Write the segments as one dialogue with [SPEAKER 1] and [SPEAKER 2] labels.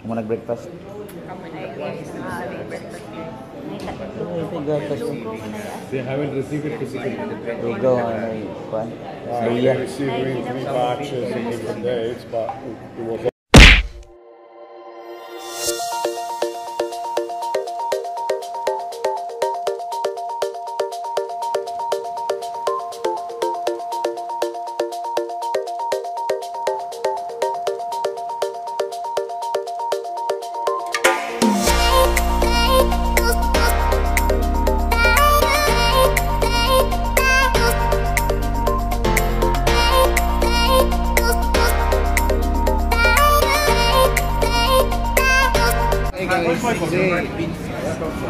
[SPEAKER 1] Kamu nag-breakfast?
[SPEAKER 2] They haven't received it physically.
[SPEAKER 1] Lugaw, kuan.
[SPEAKER 2] We received it in 3 batches in different days, but it was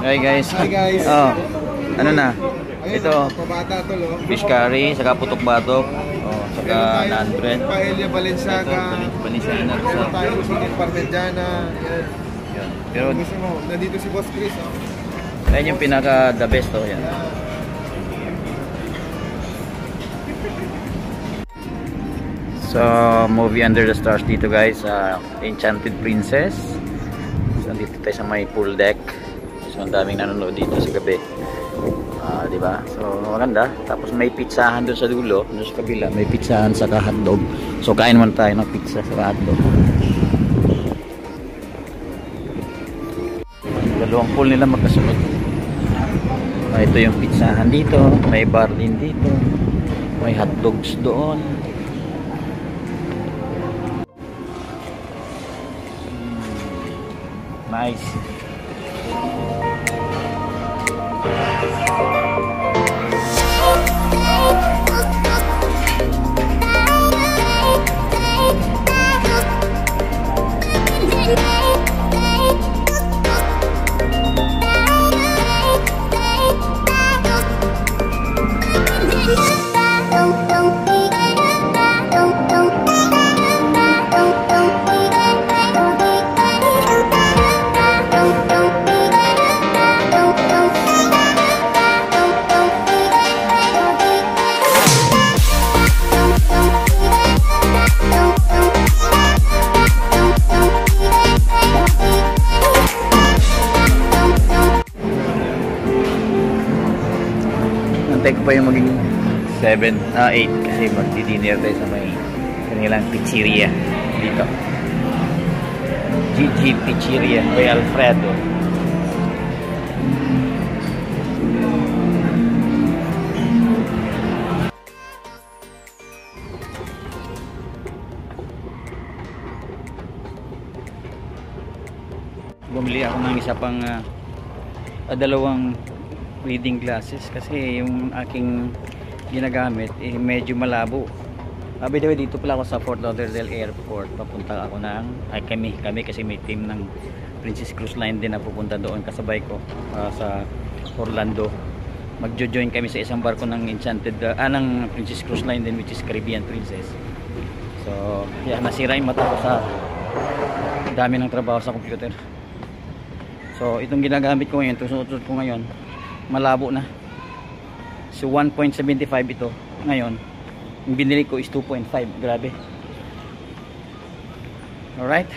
[SPEAKER 1] Hi guys.
[SPEAKER 3] Hi guys.
[SPEAKER 1] Oh, ano na? Ito,
[SPEAKER 3] pabata to lo.
[SPEAKER 1] fish curry, saka putok-batok, oh, saka naan bread.
[SPEAKER 3] Paella Balenciaga.
[SPEAKER 1] Balenciaga.
[SPEAKER 3] Meron tayong chicken parmigiana. Yan.
[SPEAKER 1] Yan. Pero
[SPEAKER 3] Gusto mo, nandito si Boss Chris. Oh.
[SPEAKER 1] yan yung pinaka the best oh, yan. So, movie Under the Stars dito guys, Enchanted Princess. So, dito tayo sa may pool deck. So, ang daming nanonood dito sa gabi. Di ba? So, maganda. Tapos may pizzahan doon sa dulo, doon sa kabila, may pizzahan sa hotdog. So, kain muna tayo ng pizza sa hotdog. Dalawang pool nila magkasunod. Ito yung pizzahan dito, may bar din dito, may hotdogs doon. Nice. Antay ko pa yung maging 7, 8 kasi magdi-dinner tayo sa may kanilang pizzeria dito. GG Pizzeria by Alfredo. Bumili ako ng isa pang dalawang reading glasses kasi yung aking ginagamit medyo malabo. By the way, dito pala ako sa Fort Lauderdale Airport. Papunta ako kami kasi may team ng Princess Cruise Line din na pupunta doon kasabay ko sa Orlando. Magjo-join kami sa isang barko ng Enchanted ng Princess Cruise Line din, which is Caribbean Princess. So, nasira yung mata ko sa dami ng trabaho sa computer. So, itong ginagamit ko ngayon, itong suot ko ngayon, malabo na. So 1.75 ito ngayon. Yung binili ko is 2.5. Grabe. Alright.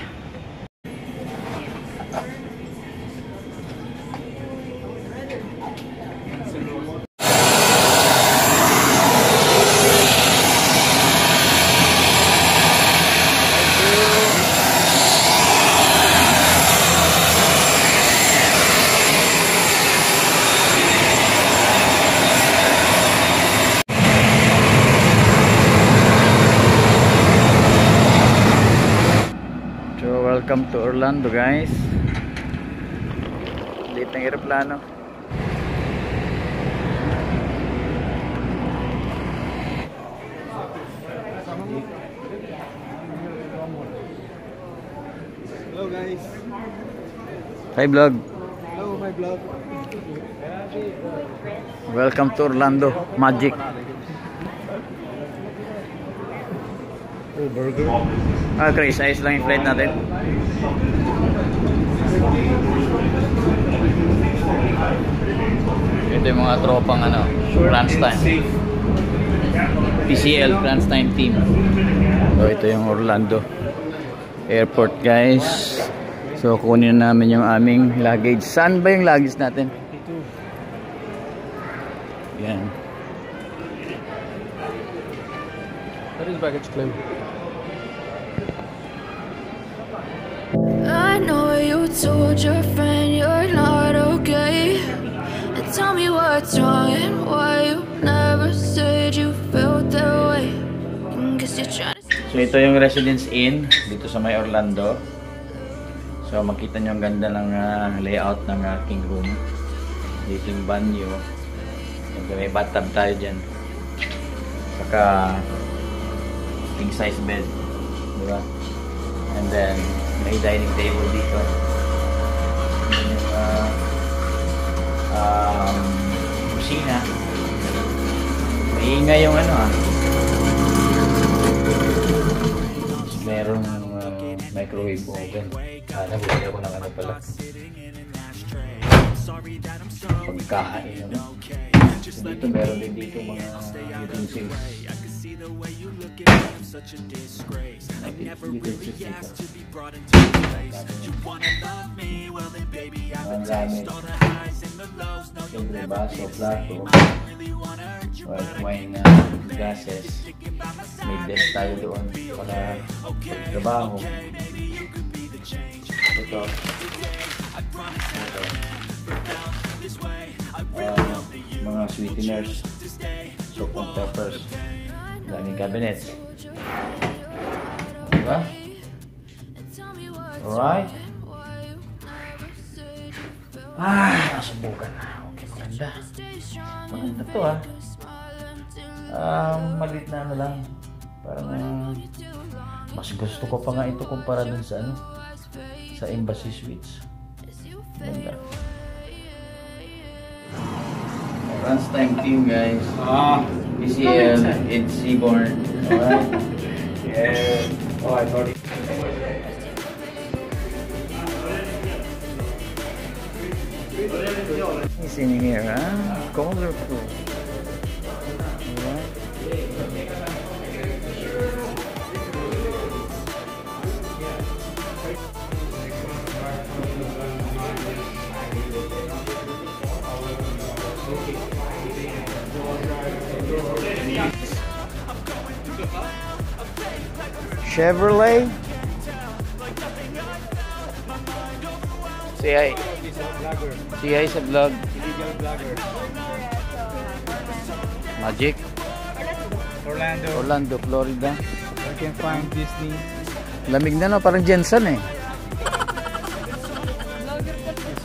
[SPEAKER 1] Welcome to Orlando guys. Liit ng aeroplano.
[SPEAKER 3] Hello guys.
[SPEAKER 1] Hi vlog.
[SPEAKER 3] Hello my vlog.
[SPEAKER 1] Welcome to Orlando Magic.
[SPEAKER 2] Oh, burger.
[SPEAKER 1] Chris, ayos lang yung flight natin. Ito yung mga tropang ano, France time. PCL France time team. So ito yung Orlando Airport, guys. So kunin namin yung aming luggage. Saan ba yung luggage natin? Yan.
[SPEAKER 3] That is baggage claim.
[SPEAKER 4] I know you told your friend you're not okay. And tell me what's wrong and why you never said you felt that way. Guess you're trying to...
[SPEAKER 1] So ito yung Residence Inn dito sa may Orlando. So makita nyo ang ganda ng layout ng aking room. Dito yung banyo. May bathtub tayo dyan. Saka king size bed. Diba? And then may dining table dito. And yung kusina. Maingay yung ano merong microwave oven. Nabili ako ng ano pala. Pagkain naman. Dito meron din dito mga utensils. Ang gamit. Siyempre baso, plato, white wine na gases. May desk tayo doon para trabaho. Ito. Mga sweeteners, soap and peppers, daming cabinets. Diba? Alright. Nasubukan na. Okay, maganda. Maganda to maliit na ano lang. Parang mas gusto ko pa nga ito kumpara dun sa ano, sa Embassy Suites. Maganda. France time team, guys. PCL, it's Seaborn. Alright?
[SPEAKER 2] Yeah. Oh, I thought it.
[SPEAKER 1] He's in here, colorful. Alright. Chevrolet. Say hi. Say hi sa vlog. Magic. Orlando, Florida.
[SPEAKER 3] You can find Disney.
[SPEAKER 1] Lamig na, no? Parang Jensen eh.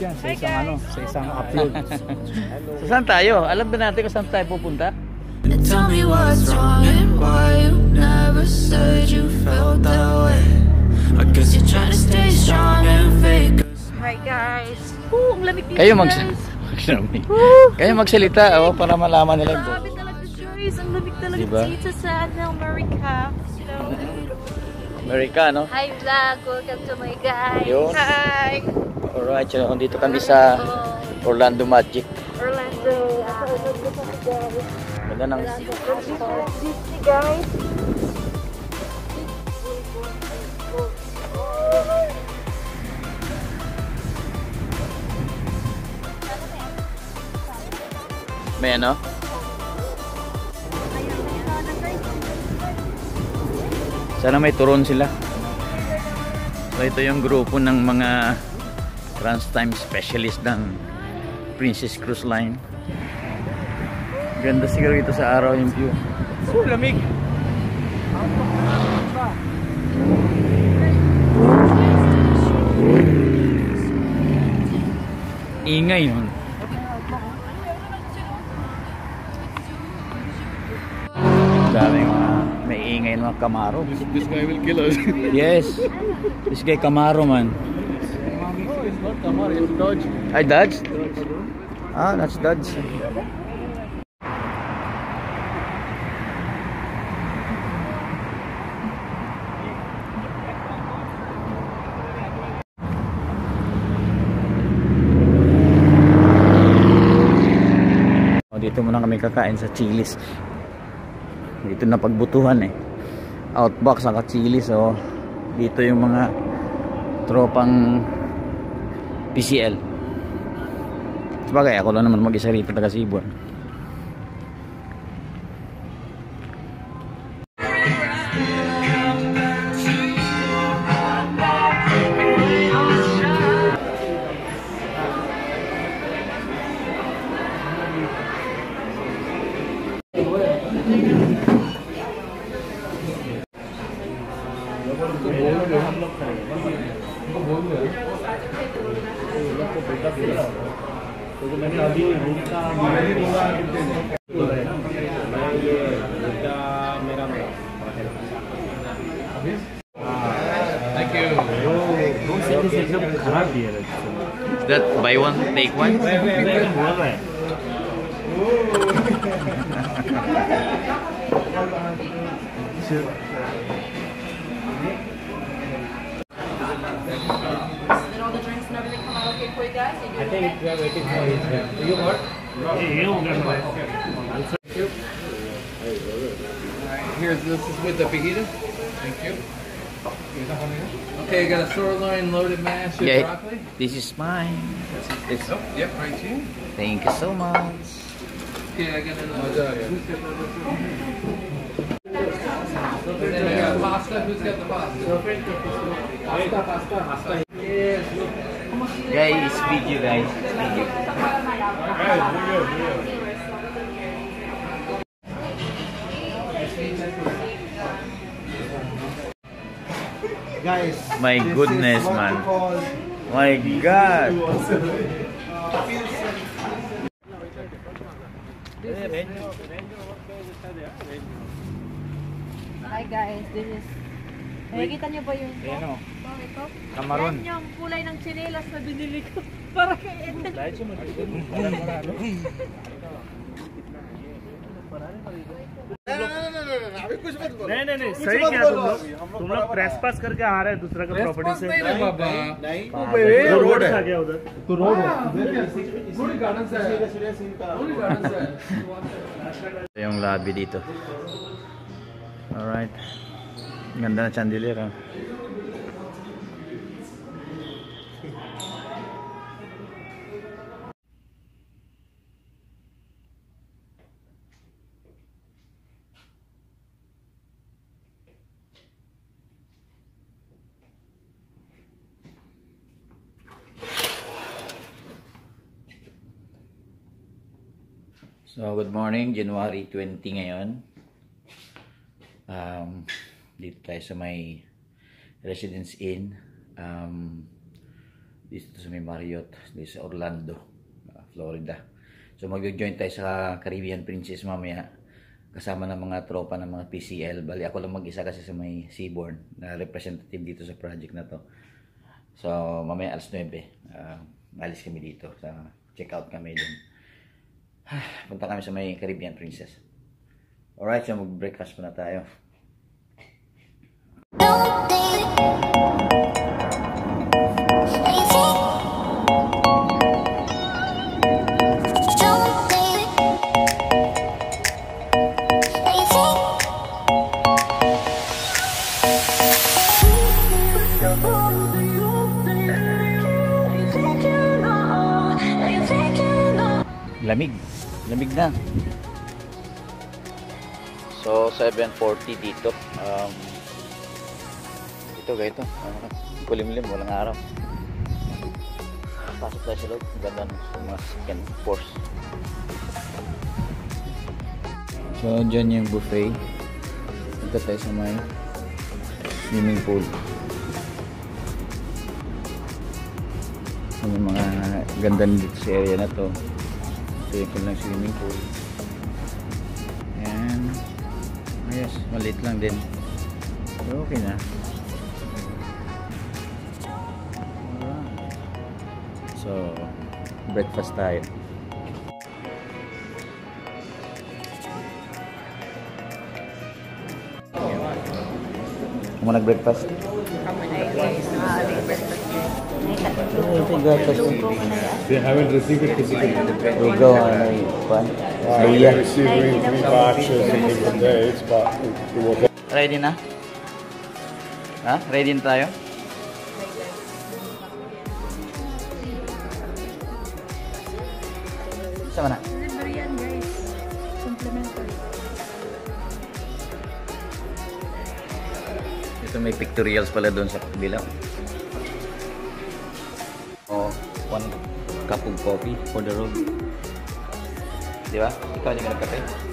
[SPEAKER 3] Yan, sa isang ano, sa isang upload.
[SPEAKER 1] So, saan tayo? Alam ba natin kung saan tayo pupunta?
[SPEAKER 4] Tell me what's wrong and why you never said you felt that way. I guess you're trying to stay strong and fake.
[SPEAKER 5] Hi guys! Ang lamig dito,
[SPEAKER 1] Kayo
[SPEAKER 5] guys.
[SPEAKER 1] Kayo magsalita para malaman nila.
[SPEAKER 5] Grabe talaga, guys. Ang lamig talaga
[SPEAKER 1] Diba?
[SPEAKER 5] dito sa America. So,
[SPEAKER 1] America, no?
[SPEAKER 5] hi vlog! Welcome to my guys!
[SPEAKER 1] Yun.
[SPEAKER 5] Hi!
[SPEAKER 1] Alright, so dito kami sa Orlando Magic.
[SPEAKER 5] Orlando! Nasa ko kami guys.
[SPEAKER 1] Ganda ng...
[SPEAKER 5] Disney guys!
[SPEAKER 1] May ano? Sana may turon sila. So ito yung grupo ng mga trans time specialist ng Princess Cruise Line. Ganda siguro ito sa araw yung view.
[SPEAKER 3] Lamig.
[SPEAKER 1] Ingay yun. Daming may ingay ng mga Camaro.
[SPEAKER 3] This guy will kill us.
[SPEAKER 1] Yes. This guy Camaro, man.
[SPEAKER 3] No, it's not Camaro, it's Dodge.
[SPEAKER 1] Ay, Dodge? Ah, that's Dodge. dito muna kami kakain sa Chili's. Dito na pagbutuhan eh. Outback saka Chili's. So dito yung mga tropang PCL. Sabagay ako lang naman mag-isa rito taga Cebu. Is that buy one take one?
[SPEAKER 6] Here, this is with the fajita. Thank you. Okay, I got a sirloin loaded mash with
[SPEAKER 1] Yeah,
[SPEAKER 6] broccoli.
[SPEAKER 1] this is mine. It's,
[SPEAKER 6] Oh, yep, right here.
[SPEAKER 1] thank you so much.
[SPEAKER 6] Okay, I got another. And then I got pasta. Who's got the pasta? Yes.
[SPEAKER 1] Guys, video guys. Video.
[SPEAKER 2] Guys,
[SPEAKER 1] My
[SPEAKER 2] this
[SPEAKER 1] goodness,
[SPEAKER 2] is what
[SPEAKER 1] man.
[SPEAKER 2] we call
[SPEAKER 1] My God.
[SPEAKER 5] Hi guys, this is... Nakikita niyo ba yung...
[SPEAKER 3] Ano?
[SPEAKER 5] Ito?
[SPEAKER 3] Kamaron.
[SPEAKER 5] Yan yung kulay ng tsinelas na binili ko. Para kay Eden.
[SPEAKER 3] नहीं सही क्या तुम लोग ट्रेसपास करके आ रहे हैं दूसरा का प्रॉपर्टी से
[SPEAKER 6] नहीं बाबा.
[SPEAKER 3] तो रोड आ गया उधर
[SPEAKER 2] to road.
[SPEAKER 6] Fruity garden sir. Fruity garden sir.
[SPEAKER 1] Ito yung lobby dito. Alright. Ganda na chandelier. Ah. So, good morning. January 20 ngayon. Dito tayo sa may Residence Inn. Dito sa may Marriott. Dito sa Orlando, Florida. So, mag-join tayo sa Caribbean Princess mamaya. Kasama ng mga tropa ng mga PCL. Bali, ako lang mag-isa kasi sa may Seabourn na representative dito sa project na to. So, mamaya alas 9. Alis kami dito. Check out kami dun. Punta kami sa may Caribbean Princess. Alright, so mag-breakfast muna tayo. Lamig. Lamig na. So, 7:40 dito. Ito, ganito. Kulimlim, walang araw. Pasok tayo sa loob. Ganda sa mga second floors. So, dyan yung buffet. Ito tayo sa may swimming pool. Yung mga ganda dito sa area na to. Ito yung lang swimming pool. Ayan. Yes, maliit lang din. So, okay na. So, breakfast tayo. Kung mo nag-breakfast?
[SPEAKER 5] Kami na guys. Breakfast.
[SPEAKER 2] They haven't received it physically.
[SPEAKER 1] Lugaw, ano yung pan?
[SPEAKER 2] We received in 3 batches in different dates, but it was
[SPEAKER 1] Ready na? Ha? Ready na tayo? Sama na.
[SPEAKER 5] Libre yan, guys. Complimentary.
[SPEAKER 1] Ito may pictorials pala doon sa bilang. Oh, 1 cup of coffee for the road. Di ba? Ikaw hindi ka nagkape?